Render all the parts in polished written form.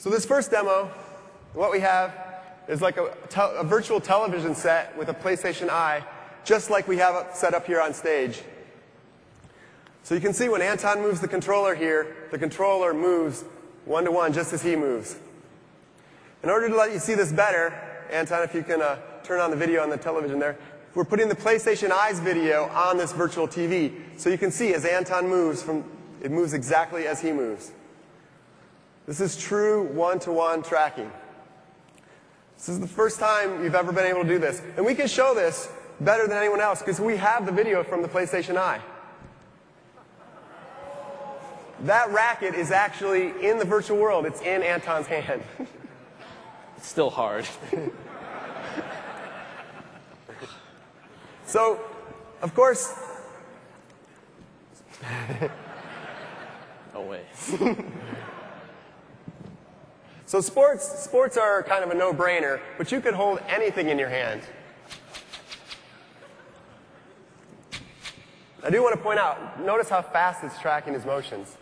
So this first demo, what we have is like a virtual television set with a PlayStation Eye, just like we have it set up here on stage. So you can see when Anton moves the controller here, the controller moves one-to-one just as he moves. In order to let you see this better, Anton, if you can turn on the video on the television there, we're putting the PlayStation Eye's video on this virtual TV. So you can see as Anton moves, it moves exactly as he moves. This is true one-to-one tracking. This is the first time you've ever been able to do this. And we can show this better than anyone else because we have the video from the PlayStation Eye. That racket is actually in the virtual world. It's in Anton's hand. It's still hard. So, of course... No way. So sports are kind of a no-brainer, but you could hold anything in your hand. I do want to point out, notice how fast it's tracking his motions.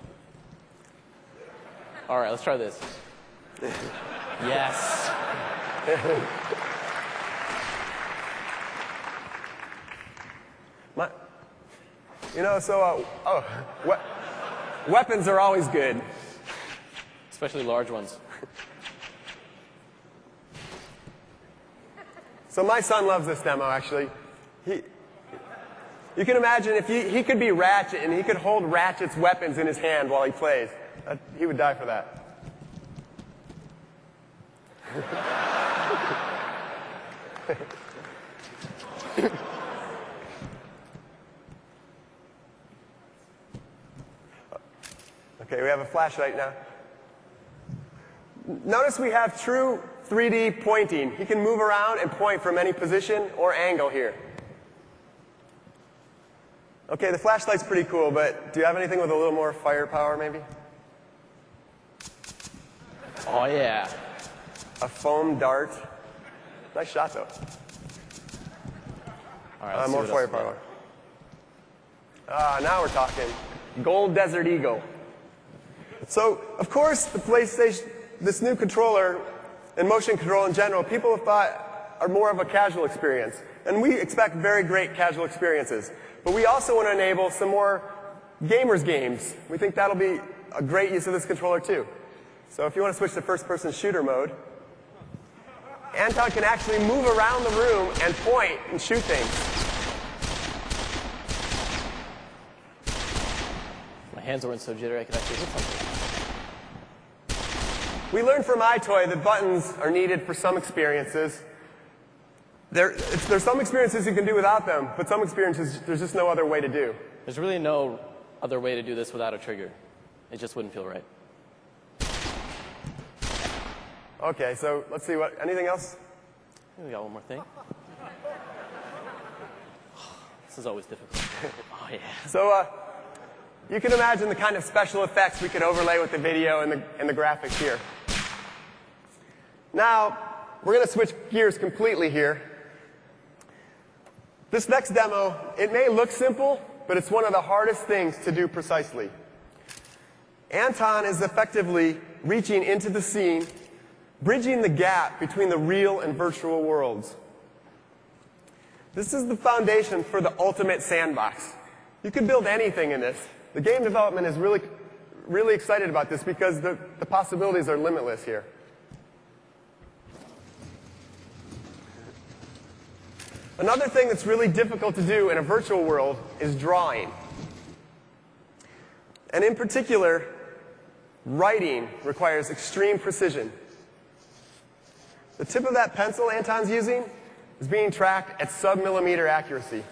All right, let's try this. Yes. Weapons are always good. Especially large ones. So my son loves this demo, actually. You can imagine if he could be Ratchet and he could hold Ratchet's weapons in his hand while he plays. He would die for that. Okay, we have a flashlight now. Notice we have true 3D pointing. He can move around and point from any position or angle here. Okay, the flashlight's pretty cool, but do you have anything with a little more firepower, maybe? Oh, yeah. A foam dart. Nice shot, though. All right, more firepower. Now we're talking. Gold Desert Eagle. So, of course, the PlayStation, this new controller and motion control in general, people have thought are more of a casual experience. And we expect very great casual experiences. But we also want to enable some more gamers games. We think that'll be a great use of this controller, too. So if you want to switch to first-person shooter mode, Anton can actually move around the room and point and shoot things. My hands weren't so jittery I could actually hit something. We learned from iToy that buttons are needed for some experiences. There's some experiences you can do without them, but some experiences there's just no other way to do. There's really no other way to do this without a trigger. It just wouldn't feel right. Okay, so let's see anything else? We got one more thing. This is always difficult. Oh, yeah. So you can imagine the kind of special effects we could overlay with the video and the graphics here. Now, we're going to switch gears completely here. This next demo, it may look simple, but it's one of the hardest things to do precisely. Anton is effectively reaching into the scene, bridging the gap between the real and virtual worlds. This is the foundation for the ultimate sandbox. You can build anything in this. The game development is really excited about this because the possibilities are limitless here. Another thing that's really difficult to do in a virtual world is drawing. And in particular, writing requires extreme precision. The tip of that pencil Anton's using is being tracked at sub-millimeter accuracy.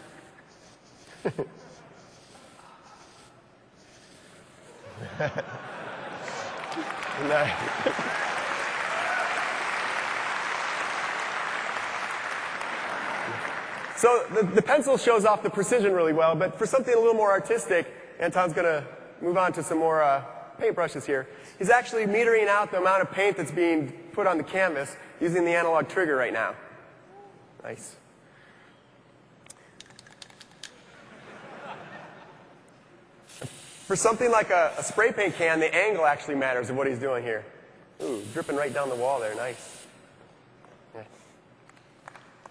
So the pencil shows off the precision really well, but for something a little more artistic, Anton's going to move on to some more paintbrushes here. He's actually metering out the amount of paint that's being put on the canvas using the analog trigger right now. Nice. For something like a spray paint can, the angle actually matters of what he's doing here. Ooh, dripping right down the wall there. Nice. Yeah.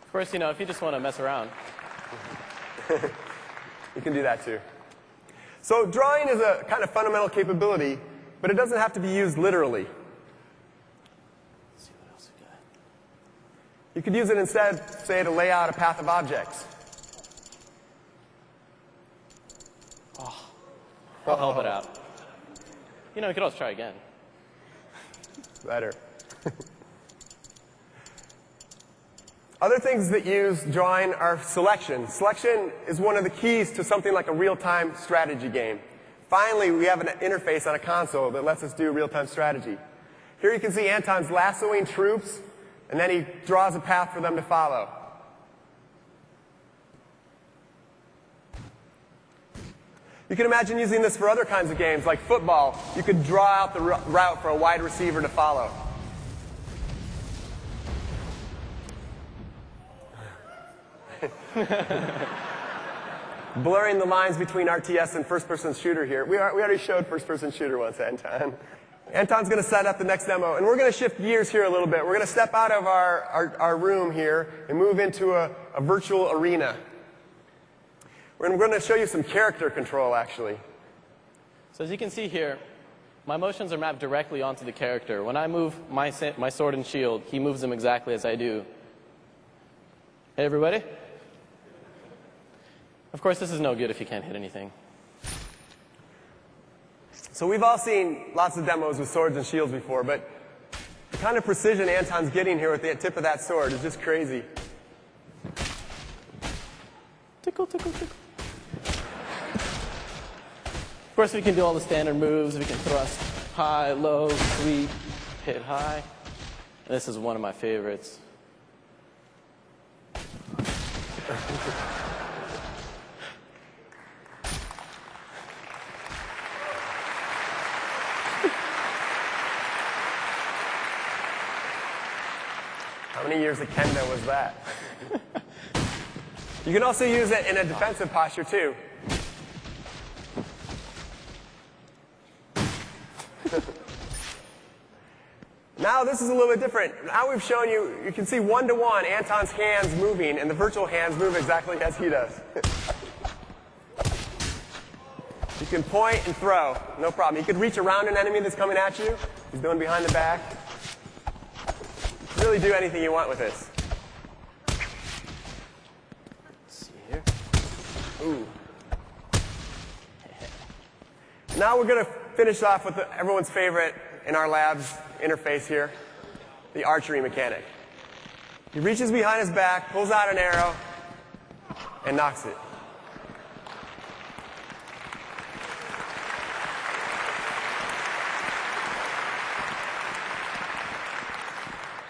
Of course, you know, if you just want to mess around. You can do that too. So drawing is a kind of fundamental capability, but it doesn't have to be used literally. Let's see what else we got. You could use it instead, say, to lay out a path of objects. I'll help it out. You know, we could always try again. Better. Other things that use drawing are selection. Selection is one of the keys to something like a real-time strategy game. Finally, we have an interface on a console that lets us do real-time strategy. Here you can see Anton's lassoing troops, and then he draws a path for them to follow. You can imagine using this for other kinds of games, like football. You could draw out the route for a wide receiver to follow. Blurring the lines between RTS and first-person shooter here. We already showed first-person shooter once, Anton. Anton's going to set up the next demo, and we're going to shift gears here a little bit. We're going to step out of our room here and move into a virtual arena. We're going to show you some character control, actually. So as you can see here, my motions are mapped directly onto the character. When I move my sword and shield, he moves them exactly as I do. Hey, everybody. Of course, this is no good if you can't hit anything. So we've all seen lots of demos with swords and shields before, but the kind of precision Anton's getting here with the tip of that sword is just crazy. Tickle, tickle, tickle. Of course, we can do all the standard moves. We can thrust high, low, sweep, hit high. And this is one of my favorites. How many years of kendo was that? You can also use it in a defensive posture, too. Now this is a little bit different. Now we've shown you, you can see one-to-one Anton's hands moving, and the virtual hands move exactly as he does. You can point and throw, no problem. You could reach around an enemy that's coming at you. He's doing behind the back. You can really do anything you want with this. Let's see here. Ooh. Now we're going to finish off with everyone's favorite in our lab's interface here, the archery mechanic. He reaches behind his back, pulls out an arrow, and knocks it.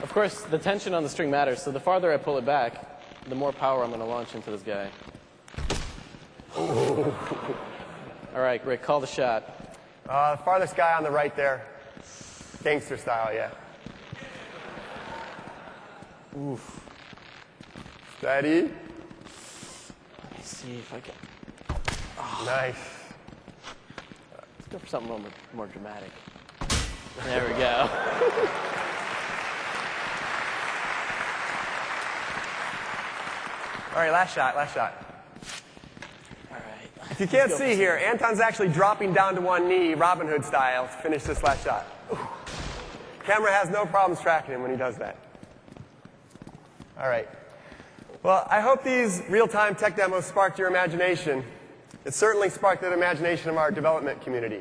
Of course, the tension on the string matters, so the farther I pull it back, the more power I'm going to launch into this guy. All right, Rick, call the shot. The farthest guy on the right there. Gangster style, yeah. Oof. Steady. Let me see if I can. Oh. Nice. Let's go for something a little more dramatic. There we go. All right, last shot, last shot. All right. If you can't see here, Anton's actually dropping down to one knee, Robin Hood style, to finish this last shot. Ooh. Camera has no problems tracking him when he does that. All right. Well, I hope these real-time tech demos sparked your imagination. It certainly sparked the imagination of our development community.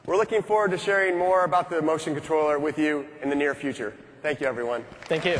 We're looking forward to sharing more about the motion controller with you in the near future. Thank you, everyone. Thank you.